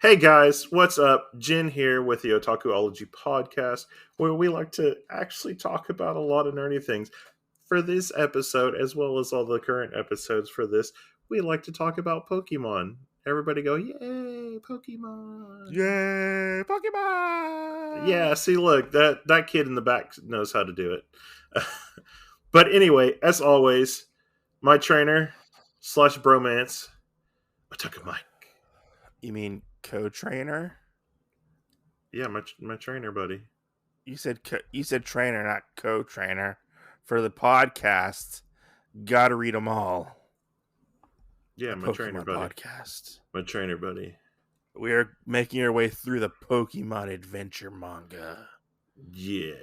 Hey guys, what's up? Jin here with the Otakuology podcast, where we like to actually talk about a lot of nerdy things. For this episode, as well as all the current episodes for this, we like to talk about Pokemon. Everybody go, yay, Pokemon! Yay, Pokemon! Yeah, see, look, that kid in the back knows how to do it. But anyway, as always, my trainer slash bromance, Otaku Mike. You mean co-trainer? Yeah, my trainer buddy. You said trainer, not co-trainer. For the podcast, gotta read them all. Yeah, A my trainer Pokemon buddy. podcast. My trainer buddy. We are making our way through the Pokemon Adventure manga. Yeah.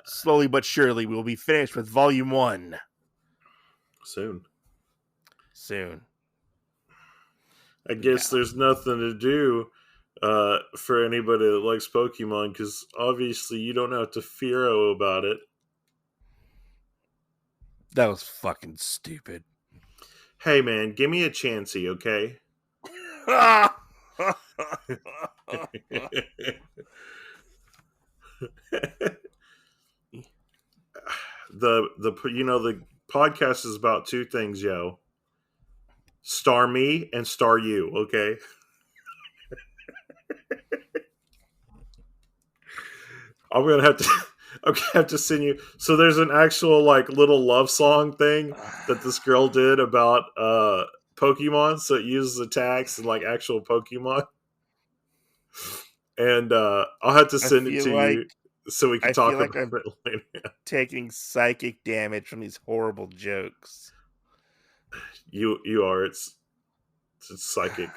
Slowly but surely, we will be finished with Volume 1 Soon. I guess there's nothing to do for anybody that likes Pokemon, because obviously you don't have to Fearow about it. That was fucking stupid. Hey man, give me a chancey, okay? the podcast is about two things, yo. Star me and star you, okay? I'm gonna have to send you. So there's an actual like little love song thing that this girl did about Pokemon. So it uses attacks and like actual Pokemon. And I'll have to send it to you so we can talk about it later. Taking psychic damage from these horrible jokes. You are. It's psychic.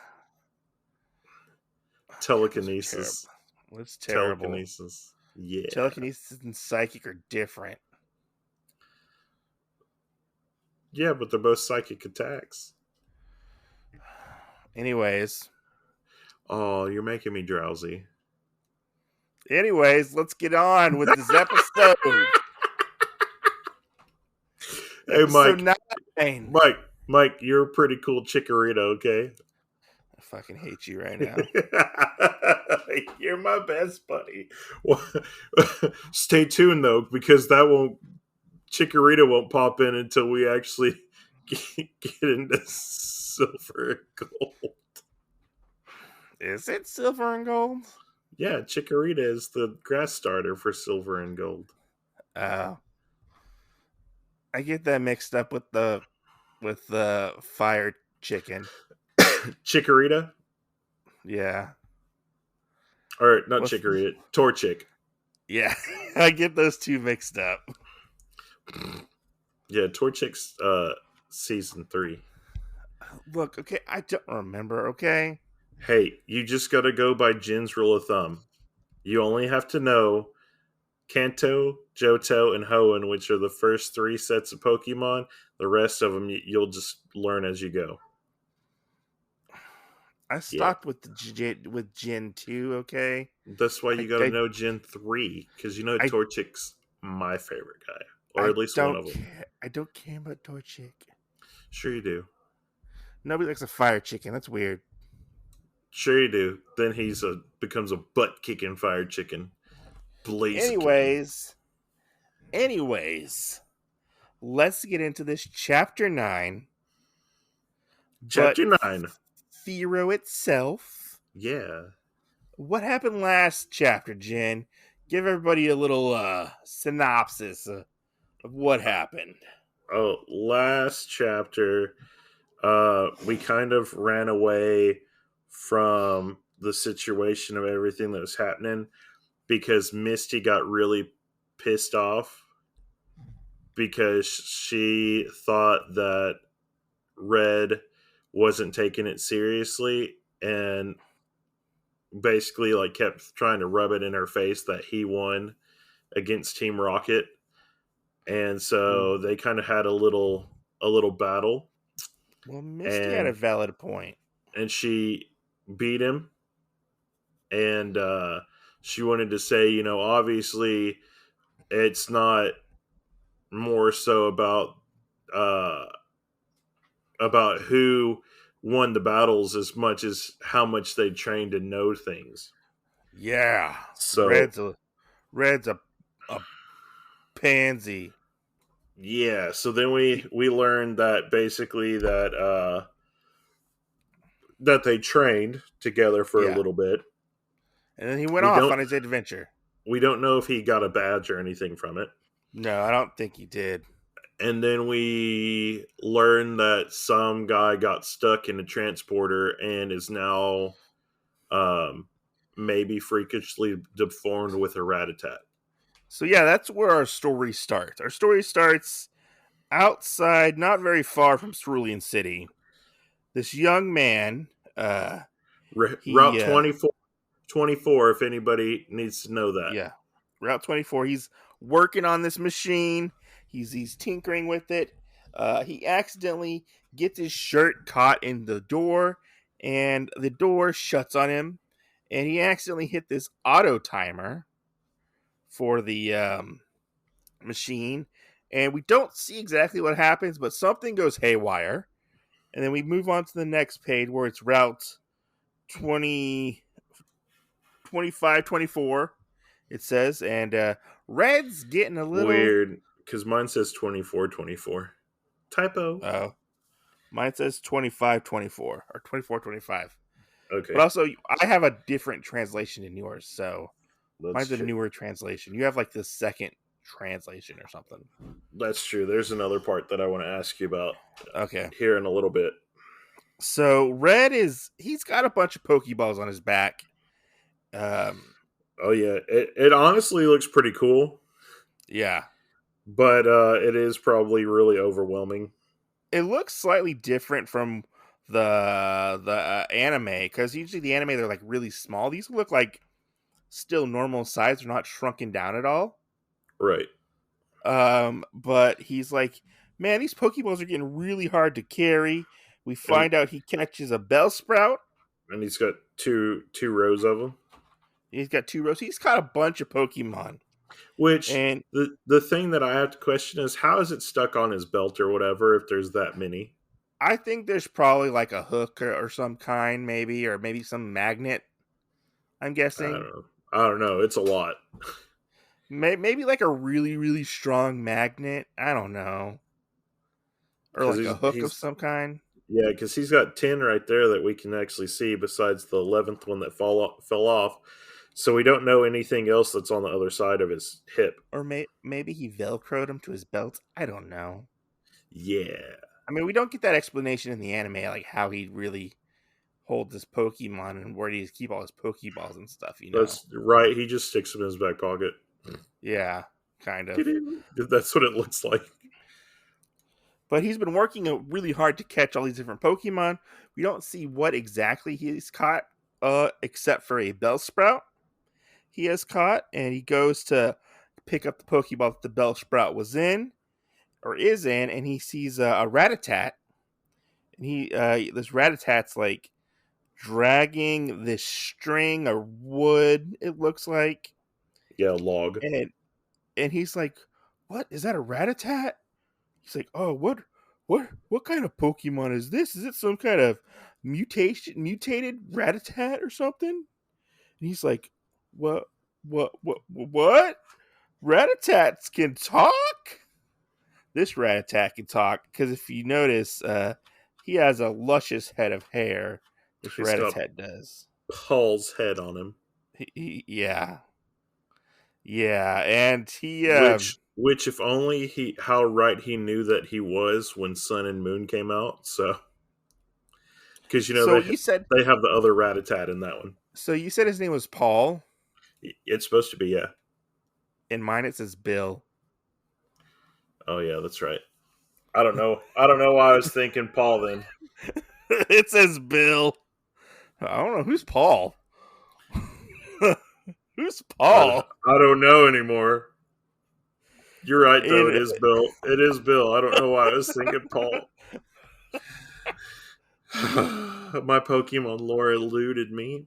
Telekinesis. What's terrible? Telekinesis. Yeah. Telekinesis and psychic are different. Yeah, but they're both psychic attacks. Anyways. Oh, you're making me drowsy. Anyways, let's get on with this episode. Hey, episode Mike. Mike, you're a pretty cool Chikorita, okay? I fucking hate you right now. You're my best buddy. Well, stay tuned though, because Chikorita won't pop in until we actually get into Silver and Gold. Is it Silver and Gold? Yeah, Chikorita is the grass starter for Silver and Gold. I get that mixed up with the fire chicken. Chikorita? Yeah. Or not Chikorita, Torchic. Yeah, I get those two mixed up. Yeah, Torchic's season 3. Look, okay, I don't remember, okay? Hey, you just gotta go by Jin's rule of thumb. You only have to know Kanto, Johto, and Hoenn, which are the first 3 sets of Pokemon. The rest of them you'll just learn as you go. I stopped with Jin 2, okay? That's why you gotta know Jin 3, because you know Torchic's my favorite guy. Or at least one of them. I don't care about Torchic. Sure you do. Nobody likes a fire chicken. That's weird. Sure you do. Then he becomes a butt-kicking fire chicken. Anyways, let's get into this chapter 9. Chapter 9. Fearow itself. Yeah. What happened last chapter, Jen? Give everybody a little synopsis of what happened. Oh, last chapter, we kind of ran away from the situation of everything that was happening because Misty got really pissed off because she thought that Red wasn't taking it seriously and basically like kept trying to rub it in her face that he won against Team Rocket. And so they kind of had a little battle. Well, Misty had a valid point. And she beat him. And she wanted to say, obviously it's not more so about who won the battles as much as how much they trained to know things. Yeah, So Red's a pansy. yeah, so then we learned that basically that they trained together for a Yeah, little bit. and then he went We off don't on his adventure. we don't know if he got a badge or anything from it. No, I don't think he did. And then we learned that some guy got stuck in a transporter and is now um, maybe freakishly deformed with a rat-a-tat. So yeah, that's where our story starts. Our story starts outside, not very far from Cerulean City. This young man, Route he 24, if anybody needs to know that. yeah, Route 24. He's working on this machine. He's tinkering with it. He accidentally gets his shirt caught in the door, and the door shuts on him. And he accidentally hit this auto timer for the machine, and we don't see exactly what happens, but something goes haywire. And then we move on to the next page where it's Route 20, 25, 24. It says, and Red's getting a little. Weird, because mine says 24. Typo. Mine says 25, 24 or 24, 25. Okay, But also, I have a different translation than yours, so that's mine's a true. newer translation. You have like the second translation or something. That's true. There's another part that I want to ask you about Okay. here in a little bit. So he's got a bunch of Pokeballs on his back. Oh yeah, it honestly looks pretty cool, Yeah. but it is probably really overwhelming. It looks slightly different from the anime, because usually the anime they're like really small. These look like still normal size, they're not shrunken down at all. Right. But he's like, man, these Pokeballs are getting really hard to carry. We And find out he catches a Bellsprout. he's got two rows of them. He's got 2 rows. He's caught a bunch of Pokemon. Which And the thing that I have to question is how is it stuck on his belt or whatever if there's that many? I think there's probably like a hook or some kind, maybe, or maybe some magnet. I'm guessing. I don't know. It's a lot. Maybe like a really, really strong magnet. I don't know. Or Because like a hook of he's some kind. yeah, because he's got 10 right there that we can actually see besides the 11th one that fell off. So we don't know anything else that's on the other side of his hip. Or maybe he Velcroed him to his belt. I don't know. Yeah. I mean, we don't get that explanation in the anime, like how he really holds his Pokemon and where he keep all his Pokeballs and stuff, That's right. He just sticks them in his back pocket. Yeah, kind of. That's what it looks like. But he's been working really hard to catch all these different Pokemon. We don't see what exactly he's caught, except for a Bellsprout he has caught, and he goes to pick up the Pokeball that the Bellsprout was in, or is in, and he sees a Rattata, and this Rattatat's like dragging this string of wood. It looks like, Yeah, log. and he's like, "What is that? A Rattata?" He's like, "Oh, what kind of Pokemon is this? Is it some kind of mutated Rattata or something?" And he's like, "What? Rattatats can talk?" This Rattata can talk because if you notice, he has a luscious head of hair. This He's got Rattata does. Paul's head on him. Yeah, and he Which if only how right he knew that he was when Sun and Moon came out. So because So you said they have the other Rattata in that one. So you said his name was Paul. It's supposed to be, yeah. In mine it says Bill. Oh yeah, that's right. I don't know why I was thinking Paul then. It says Bill. I don't know who's Paul. Who's Paul? I don't know anymore. You're right though. It is Bill. It is Bill. I don't know why I was thinking Paul. My Pokemon lore eluded me.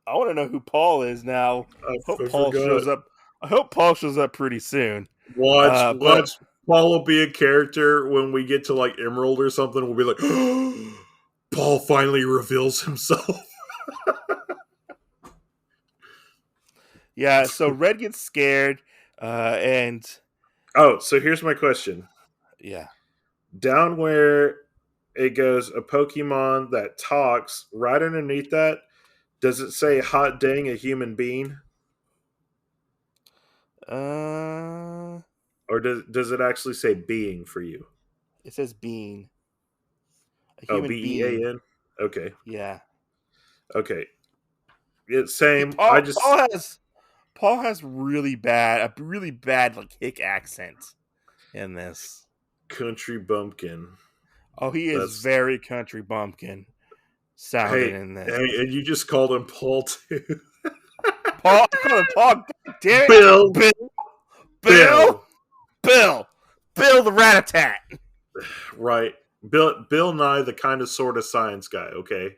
I want to know who Paul is now. I hope Paul shows up pretty soon. Watch. Paul will be a character when we get to like Emerald or something. We'll be like, Paul finally reveals himself. Yeah, so Red gets scared, and Oh, so here's my question. yeah. Down where it goes, a Pokemon that talks, right underneath that, does it say hot dang a human being? Uh, Or does it actually say being for you? it says being. A Oh, human being. Bean? Okay. Yeah. Okay. It's same. I Paul just Paul has a really bad like hick accent in this. country bumpkin. Oh, he is That's very country bumpkin sounding hey, in this. hey, and you just called him Paul too. Paul, I call him Paul. Damn it, Bill. Bill, Bill, Bill. Bill, Bill the Rat-a-tat. Right. Bill Nye, the kind of sort of science guy, okay?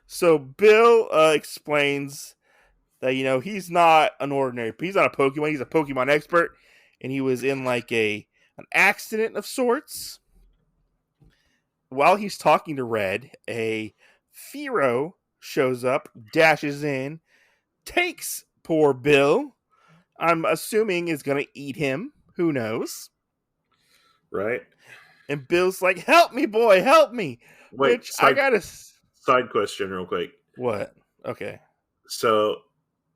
So Bill explains that he's not an ordinary. He's not a Pokemon. He's a Pokemon expert, and he was in like an accident of sorts. While he's talking to Red, a Fearow shows up, dashes in, takes poor Bill. I'm assuming is going to eat him. Who knows? Right? And Bill's like, "Help me, boy, help me!" Wait, Which I gotta. side question real quick. What? Okay. So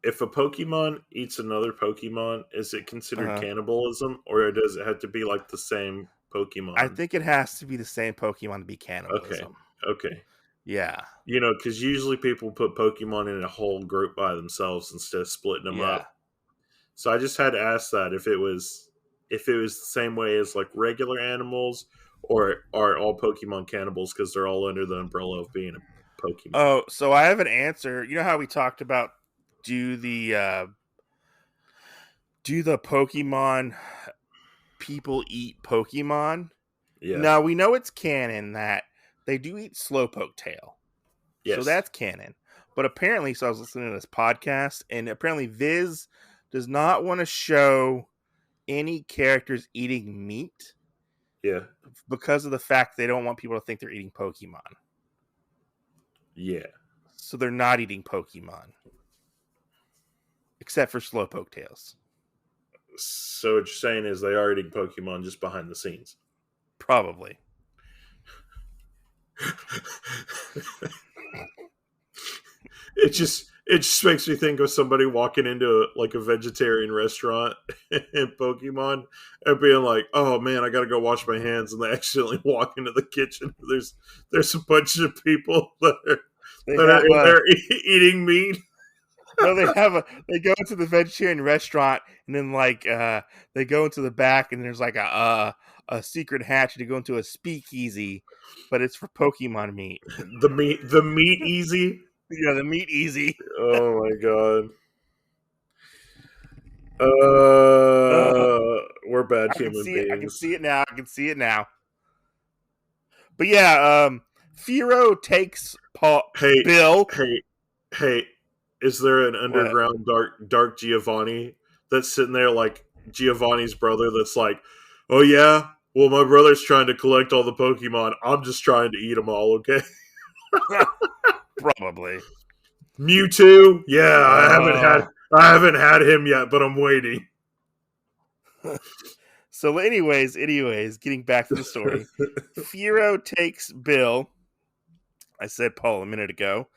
if a Pokemon eats another Pokemon, is it considered Uh, cannibalism, or does it have to be like the same I Pokemon? think it has to be the same Pokemon to be Okay, cannibalism. okay. Yeah. Because usually people put Pokemon in a whole group by themselves instead of splitting them Yeah. up. So I just had to ask that if it was the same way as like regular animals, or are all Pokemon cannibals because they're all under the umbrella of being a Pokemon. Oh, so I have an answer. You know how we talked about do the uh do the Pokemon people eat Pokemon? Yeah. Now we know it's canon that they do eat Slowpoke tail. So Yes. that's canon. But apparently, so I was listening to this podcast, and apparently Viz does not want to show any characters eating meat Yeah. because of the fact they don't want people to think they're eating Pokemon. Yeah. So they're not eating Pokemon. Except for Slowpoke tails. So what you're saying is they are eating Pokemon just behind the scenes. Probably. it just makes me think of somebody walking into like a vegetarian restaurant in Pokemon and being like, "Oh man, I gotta go wash my hands," and they accidentally walk into the kitchen. There's a bunch of people that are They that are have in a there eating meat. no. They go into the vegetarian restaurant, and then they go into the back, and there's like a secret hatch to go into a speakeasy, but it's for Pokemon meat. The meat easy. Yeah, the meat easy. Oh my god. Uh, We're bad I can human see it. I can beings. see it now. I can see it now. But yeah, Fearow takes Hey, Bill. hey, hey! Is there an What? underground dark Giovanni that's sitting there like Giovanni's brother? That's like, oh yeah, well my brother's trying to collect all the Pokemon. I'm just trying to eat them all. Okay, Probably. Mewtwo. Yeah, I haven't had Oh. I haven't had him yet, but I'm waiting. So, anyways, getting back to the story, Fearow takes Bill. I said Paul a minute ago,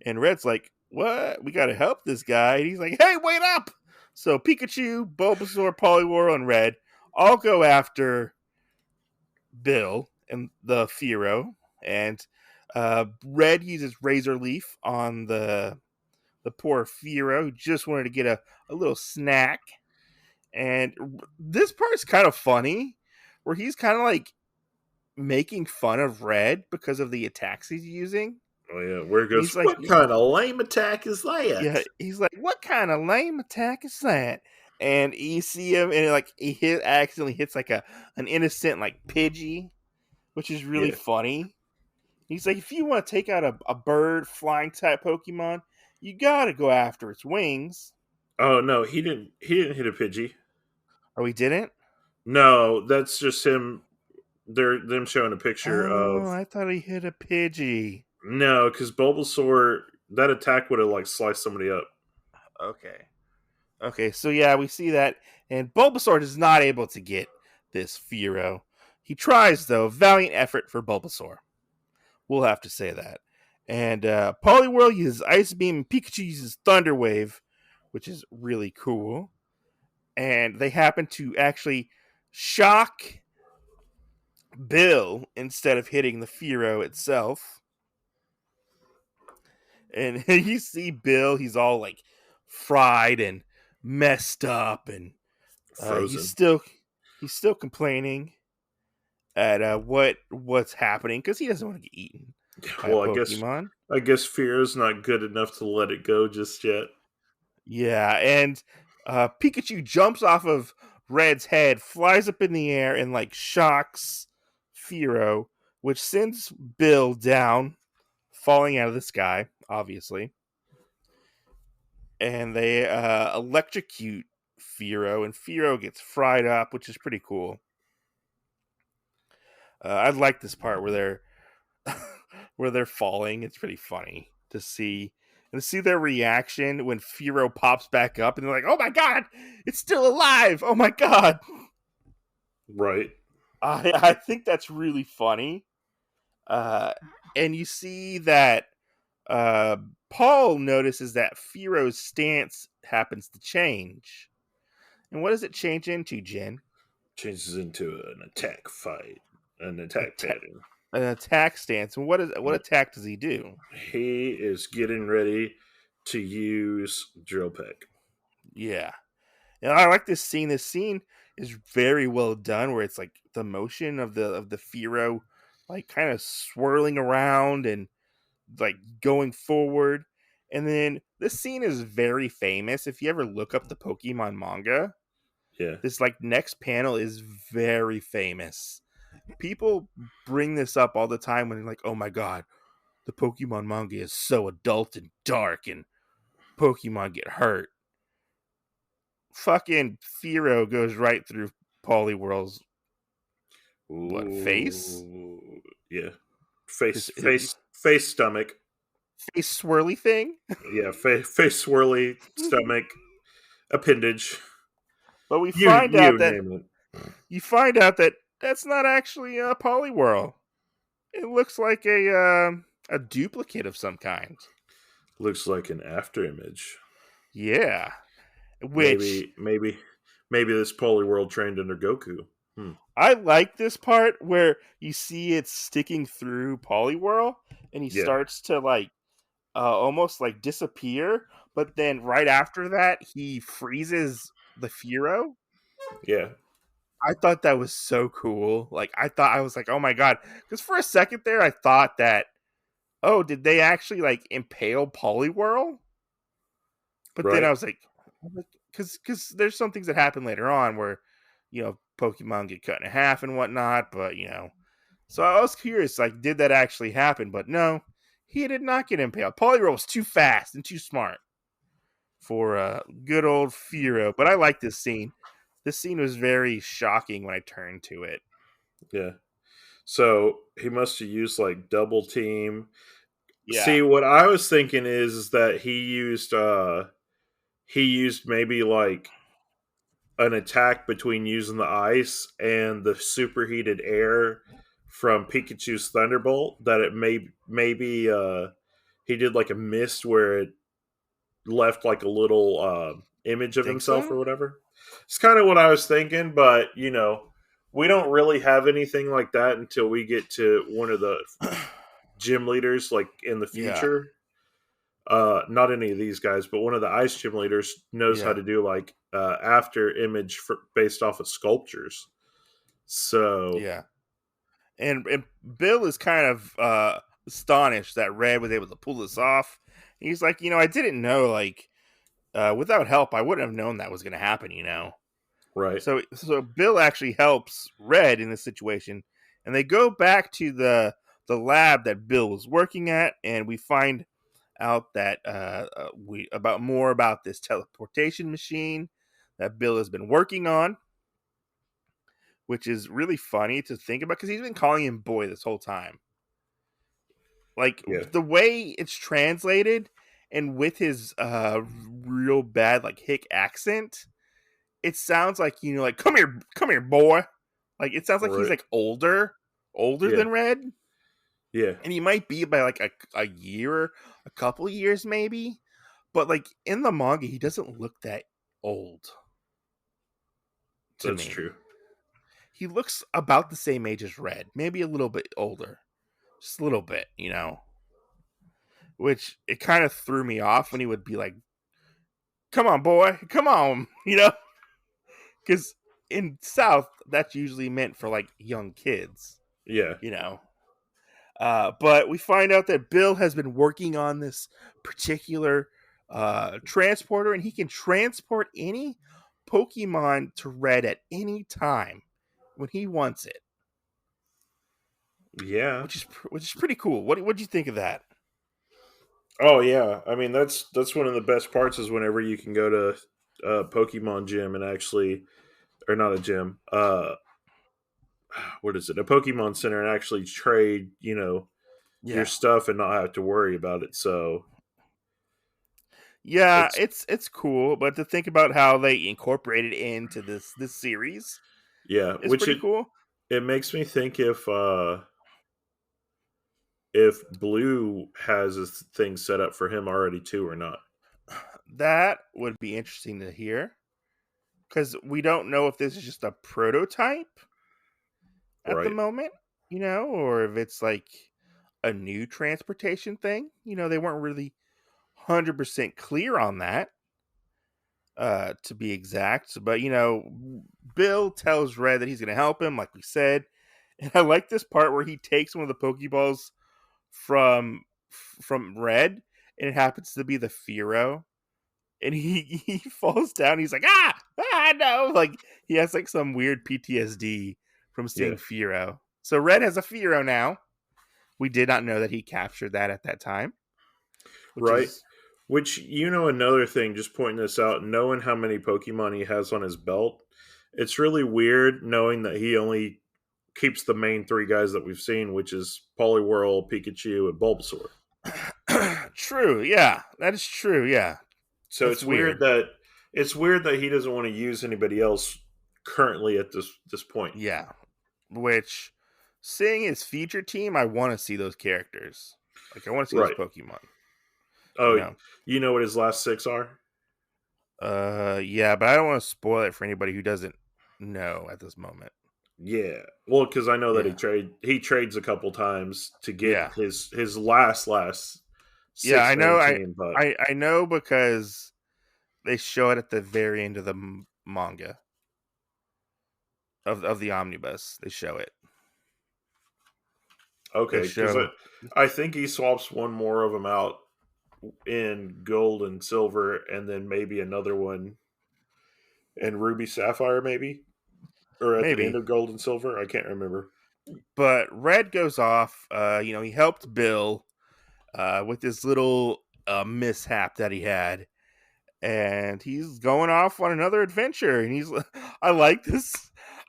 and Red's like, "What? We got to help this guy." And he's like, "Hey, wait up!" So Pikachu, Bulbasaur, Poliwhirl, and Red all go after Bill and the Fearow, and Red uses Razor Leaf on the poor Fearow who just wanted to get a little snack. And this part is kind of funny, where he's kind of like making fun of Red because of the attacks he's using. Oh yeah, where it And goes? he's like, What kind of lame attack is that? yeah, he's like, what kind of lame attack is that? And you see him, and like accidentally hits like an innocent like Pidgey, which is really Yeah. funny. He's like, if you want to take out a bird flying type Pokemon, you gotta go after its wings. Oh no, he didn't. He didn't hit a Pidgey. Oh, he didn't? No, that's just him. They're them showing a picture Oh, of. I thought he hit a Pidgey. No, because Bulbasaur, that attack would have like sliced somebody up. Okay. Okay, so yeah, we see that, and Bulbasaur is not able to get this Fearow. He tries, though. Valiant effort for Bulbasaur. We'll have to say that. And Poliwhirl uses Ice Beam, and Pikachu uses Thunder Wave, which is really cool. And they happen to actually shock Bill instead of hitting the Fearow itself. And you see Bill, he's all like fried and messed up, and he's Frozen. still complaining at what's happening because he doesn't want to get eaten by a Well, Pokemon. I guess Fear's not good enough to let it go just yet. Yeah, and Pikachu jumps off of Red's head, flies up in the air, and like shocks Fearow, which sends Bill down, falling out of the sky, obviously. And they electrocute Fearow, and Fearow gets fried up, which is pretty cool. I like this part where they're where they're falling. It's pretty funny to see and to see their reaction when Fearow pops back up, and they're like, "Oh my god, it's still alive! Oh my god!" Right. I think that's really funny. Uh, and you see that uh, Paul notices that Fearow's stance happens to change. And what does it change into, Jen? Changes into an attack fight, an attack Atta- pattern. an attack stance. And what attack does he do? He is getting ready to use Drill Peck. Yeah. And I like this scene. This scene is very well done, where it's like the motion of the Fearow, like kind of swirling around and like going forward. And then this scene is very famous. If you ever look up the Pokemon manga, Yeah. this like next panel is very famous. People bring this up all the time when they're like, "Oh my god, the Pokemon manga is so adult and dark, and Pokemon get hurt." Fucking Fearow goes right through Poliwhirl's what face? Ooh. Yeah. His, Face, stomach. face swirly thing. Yeah, face swirly, stomach, appendage. But we You find out that name it. that's not actually a Poliwhirl. It looks like a duplicate of some kind. Looks like an after image. Yeah, which Maybe this Poliwhirl trained under Goku. Hmm. I like this part where you see it sticking through Poliwhirl, and he Yeah, starts to like almost like disappear. But then right after that, he freezes the Fearow. yeah, I thought that was so cool. Like I was like, oh my god, because for a second there, I thought that, oh, did they actually like impale Poliwhirl? But then right. I was like, because there's some things that happen later on where Pokemon get cut in half and whatnot. But so I was curious, like, did that actually happen? But no, he did not get impaled. Poliwhirl was too fast and too smart for good old Fearow. But I like this scene. This scene was very shocking when I turned to it. Yeah. So he must have used like double team. Yeah, See, what I was thinking is that he used maybe like an attack between using the ice and the superheated air from Pikachu's Thunderbolt. That it maybe he did like a mist where it left like a little image of think himself or so. whatever. It's kind of what I was thinking, but we don't really have anything like that until we get to one of the gym leaders, like in the Yeah, future. Not any of these guys, but one of the ice gym leaders knows how yeah, to do like after image based off of sculptures. So yeah. And Bill is kind of astonished that Red was able to pull this off. He's like, I didn't know, like, without help, I wouldn't have known that was going to happen. right, So Bill actually helps Red in this situation, and they go back to the lab that Bill was working at, and we find out that we about more about this teleportation machine that Bill has been working on, which is really funny to think about because he's been calling him boy this whole time. Like Yeah. the way it's translated, and with his real bad like hick accent, it sounds like, like come here, boy. Like it sounds like he's Right. like older Yeah. than Red, Yeah. and he might be by like a year, a couple years maybe. But like in the manga, he doesn't look that old to That's me. true. He looks about the same age as Red, maybe a little bit older, just a little bit. Which it kind of threw me off when he would be like, "Come on, boy, come on," because in South that's usually meant for like young kids, Yeah. you know. But we find out that Bill has been working on this particular transporter, and he can transport any Pokemon to Red at any time when he wants it, Yeah. which is pretty cool. What do you think of that? Oh yeah. I mean, that's one of the best parts is whenever you can go to Pokemon gym and actually, or not a gym, what is it? A Pokemon Center and actually trade, your Yeah, stuff and not have to worry about it. So yeah, it's it's cool, but to think about how they incorporated into this series yeah, is which pretty cool. it makes me think if Blue has a thing set up for him already too or not. That would be interesting to hear because we don't know if this is just a prototype at the Right. moment, or if it's like a new transportation thing. They weren't really 100% clear on that, to be exact. But, Bill tells Red that he's going to help him, like we said. And I like this part where he takes one of the Pokeballs from Red, and it happens to be the Fearow. And he falls down. He's like, no! Like he has like some weird PTSD from Yeah. seeing Fearow. So Red has a Fearow now. We did not know that he captured that at that time, which Right. is Which, another thing, just pointing this out, knowing how many Pokemon he has on his belt, it's really weird knowing that he only keeps the main three guys that we've seen, which is Poliwhirl, Pikachu, and Bulbasaur. true. Yeah, that is true. Yeah, So that's weird. it's weird that he doesn't want to use anybody else currently at this point. Yeah, which seeing his feature team, I want to see those characters. Like I want to see those Right. Pokemon. You Oh, know. you know what his last six are? Yeah, but I don't want to spoil it for anybody who doesn't know at this moment. Yeah. Well, because I know that Yeah. he trades a couple times to get Yeah. his last Yeah, I six know. man I team, but I I know because they show it at the very end of the manga of the omnibus. They show it. They okay, because show. I think he swaps one more of them out in gold and silver, and then maybe another one in ruby sapphire, maybe, or at the end Maybe, of gold and silver. I can't remember. but Red goes off. He helped Bill with this little mishap that he had, and he's going off on another adventure. And he's, I like this.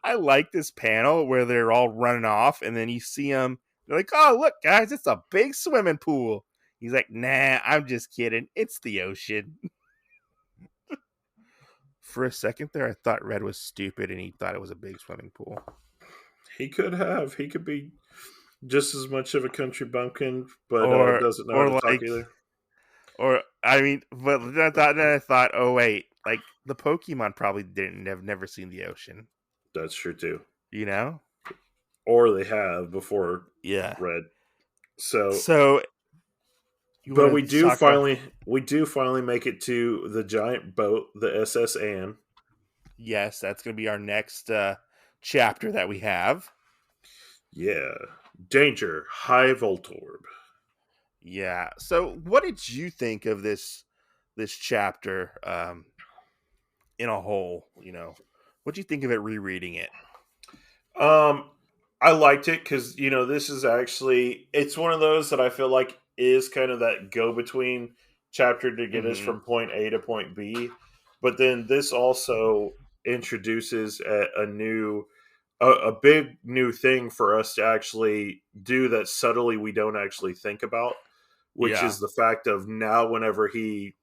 I like this panel where they're all running off, and then you see them. They're like, "Oh, look, guys, it's a big swimming pool." He's like, "Nah, I'm just kidding. It's the ocean." For a second there, I thought Red was stupid, and he thought it was a big swimming pool. He could be just as much of a country bumpkin, but Or, doesn't know how or to talk like, either. or I mean, but then I thought, oh wait, like the Pokemon probably didn't have never seen the ocean, That's true too. you know? Or they have before Yeah. red. So, So you but want to talk about? we do finally make it to the giant boat, the SS Anne. Yes, that's going to be our next chapter that we have. Yeah, danger, high Voltorb. Yeah. So what did you think of this chapter in a whole? What do you think of it rereading it? Um, I liked it because this is actually it's one of those that I feel like is kind of that go between chapter to get us Mm-hmm. from point A to point B, but then this also introduces a new a big new thing for us to actually do that subtly we don't actually think about, which Yeah, is the fact of now whenever he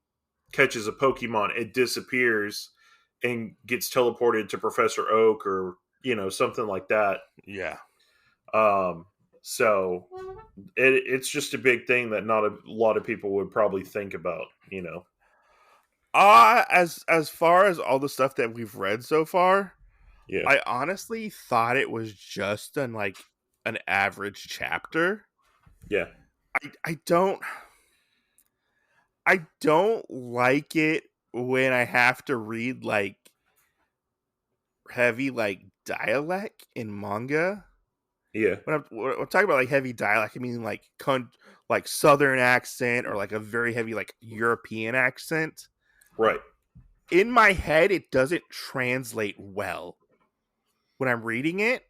catches a Pokemon, it disappears and gets teleported to Professor Oak or something like that. yeah. Um, so it's just a big thing that not a lot of people would probably think about. As far as all the stuff that we've read so far, Yeah, I honestly thought it was just an average chapter. yeah, I don't like it when I have to read heavy dialect in manga. yeah, When I'm talking about heavy dialect, I mean like southern accent or like a very heavy European accent. right, In my head, it doesn't translate well when I'm reading it,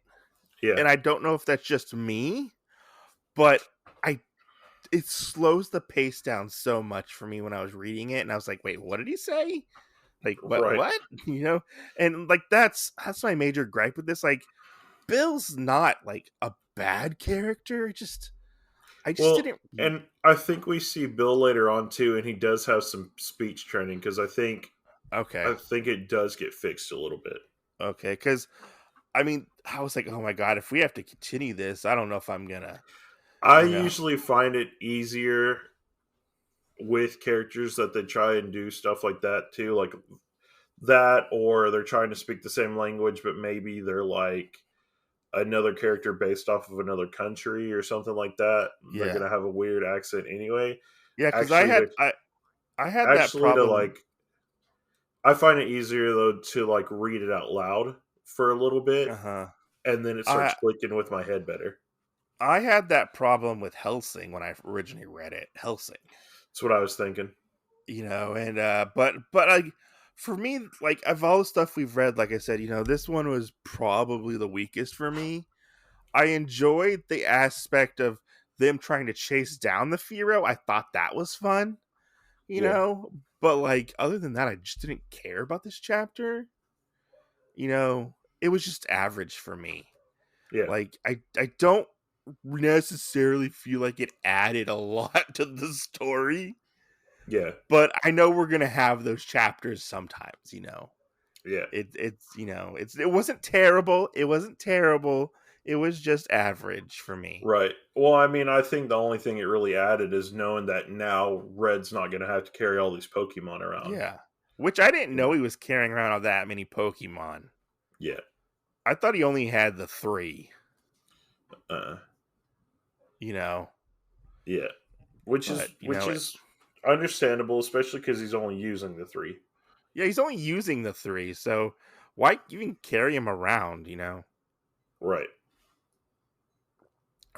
yeah, and I don't know if that's just me, but I it slows the pace down so much for me when I was reading it, and I was like, "Wait, what did he say? Like what? right. What?" You know, and that's my major gripe with this. Like, Bill's not a bad character. I just Well, didn't. and I think we see Bill later on too, and he does have some speech training because I Okay, think it does get fixed a little bit. okay, because I mean, I was like, "Oh my god, if we have to continue this, I don't know if I'm gonna." I You know, usually find it easier with characters that they try and do stuff like that too, like that, or they're trying to speak the same language, but maybe they're like another character based off of another country or something like that. They're yeah, gonna have a weird accent anyway. yeah, because Actually, to I had that actually to problem. like, I find it easier though to like read it out loud for a little bit, Uh huh. and then it starts I clicking with my head better. I had that problem with Helsing when I originally read it. Helsing, That's what I was thinking. and but like for me, like of all the stuff we've read, like I said, this one was probably the weakest for me. I enjoyed the aspect of them trying to chase down the Fearow. I thought that was fun, you Yeah, know. But other than that, I just didn't care about this chapter. It was just average for me. yeah, I don't necessarily feel like it added a lot to the story, yeah, but I know we're gonna have those chapters sometimes. yeah. It wasn't terrible. It wasn't terrible. It was just average for me. Right. Well, I mean, I think the only thing it really added is knowing that now Red's not going to have to carry all these Pokemon around. Yeah. Which I didn't You know know? he was carrying around all that many Pokemon. Yeah. I thought he only had the three, Uh, you know. yeah. Which is But which is understandable, especially because he's only using the three. yeah, he's only using the three, so why even carry him around? Right.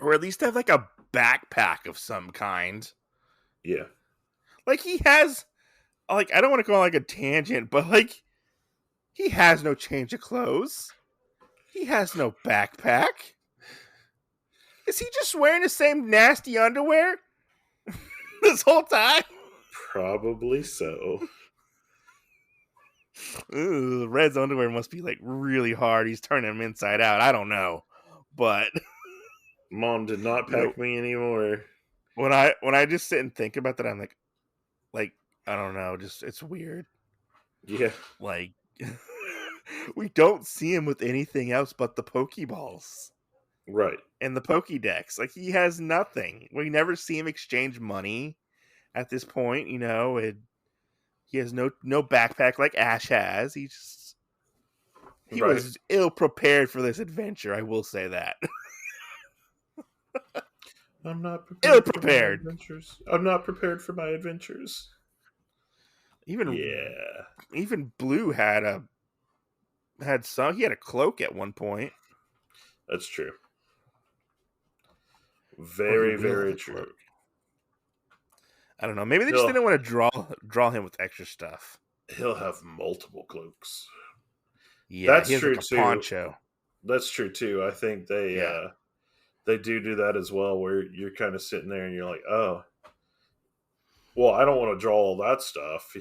Or at least have a backpack of some kind. Yeah. Like he has, I don't want to go on a tangent, but he has no change of clothes. He has no backpack. Is he just wearing the same nasty underwear this whole time? Probably so. Ooh, Red's underwear must be really hard. He's turning him inside out. I don't know, but Mom did not you know pack me anymore. when I just sit and think about that, I'm like I don't know, just it's weird. Yeah. Like we don't see him with anything else but the Pokeballs Right. and the Pokédex. Like he has nothing. We never see him exchange money at this point. He has no backpack like Ash has. He Right. was ill prepared for this adventure. I will say that. I'm not Ill prepared for my prepared. adventures. I'm not prepared for my adventures. Even Yeah. even Blue he had a cloak at one point, That's true. or he Very, will have very a cloak. true. I don't know. Maybe they just He'll didn't want to draw him with extra stuff. he'll have multiple cloaks. Yeah, he That's has true a too. poncho. That's true too. I think Yeah, they do that as well, where you're kind of sitting there and you're like, oh, well, I don't want to draw all that stuff,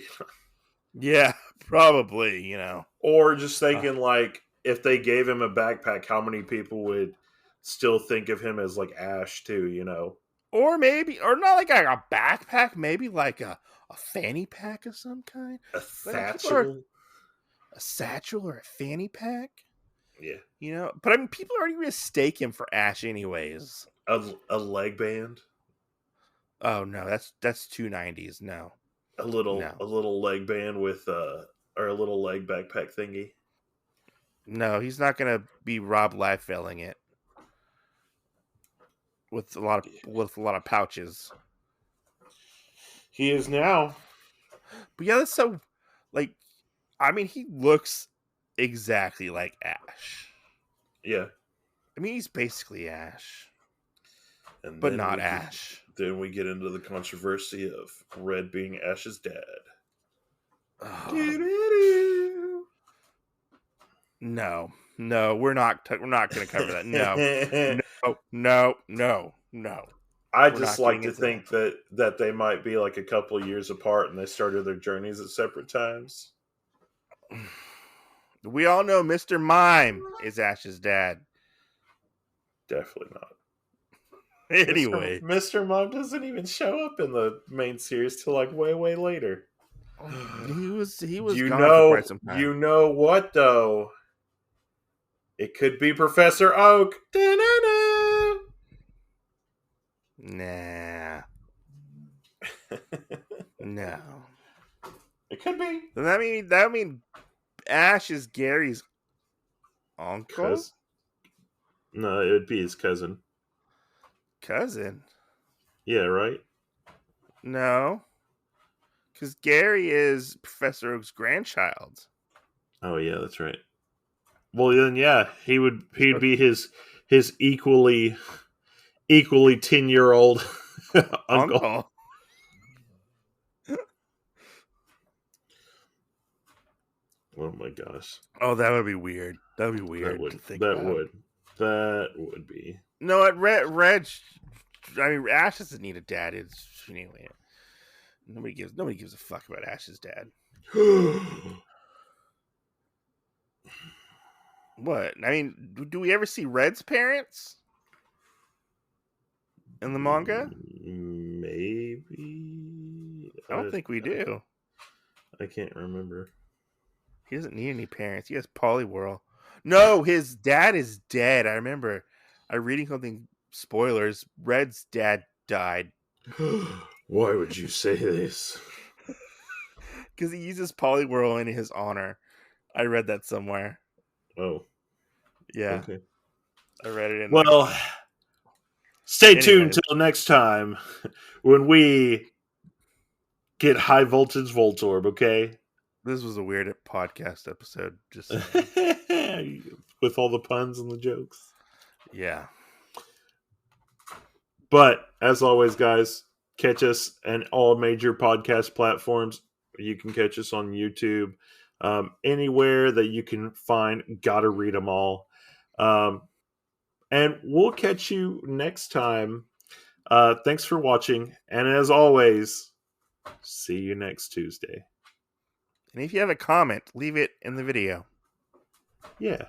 yeah, probably. or just Uh, thinking like if they gave him a backpack, how many people would still think of him as like Ash too? You know, Or maybe, or not like a backpack, maybe like a fanny pack of some kind. a But I mean, people are satchel. a satchel or a fanny pack, Yeah, But I mean, people already mistake him for Ash, anyways. a leg band. Oh no, that's 290s. No, A little no, a little leg band with or a little leg backpack thingy. no. He's not gonna be Rob Liefelding it with a lot of pouches. He is now. But yeah, that's so like. I mean, he looks exactly like Ash. Yeah. I mean, he's basically Ash, And but not Ash. then we get into the controversy of Red being Ash's dad. No, no, we're not going to cover that. No, no. I We're just not like getting to into that. think that they might be like a couple years apart and they started their journeys at separate times. We all know Mr. Mime is Ash's dad. Definitely not. Anyway, Mr. Mom doesn't even show up in the main series till like way later. he was gone for quite some time. You know what though? It could be Professor Oak. Da-na-na. Nah. No. It could be. Does that mean Ash is Gary's uncle? No, it would be his cousin. Cousin? Yeah, right? No. Because Gary is Professor Oak's grandchild. Oh yeah, that's right. Well then yeah, he'd be his equally 10-year-old uncle. Oh my gosh. Oh, that would be weird. That would be weird to think about. That would be. No, at Reg, I mean, Ash doesn't need a dad. It's anyway. Nobody gives a fuck about Ash's dad. What? I mean, do we ever see Red's parents in the manga? Maybe. I don't think we do. I can't remember. He doesn't need any parents. He has Poliwhirl. No, his dad is dead. I remember. I'm reading something. Spoilers. Red's dad died. Why would you say this? Because he uses Poliwhirl in his honor. I read that somewhere. Oh. Yeah. Okay. I read it in stay tuned till next time when we get high voltage Voltorb, okay? This was a weird podcast episode. Just with all the puns and the jokes. Yeah. But as always, guys, catch us on all major podcast platforms. You can catch us on YouTube. Anywhere that you can find, gotta read them all. And we'll catch you next time. Thanks for watching. And as always, see you next Tuesday. And if you have a comment, leave it in the video. Yeah.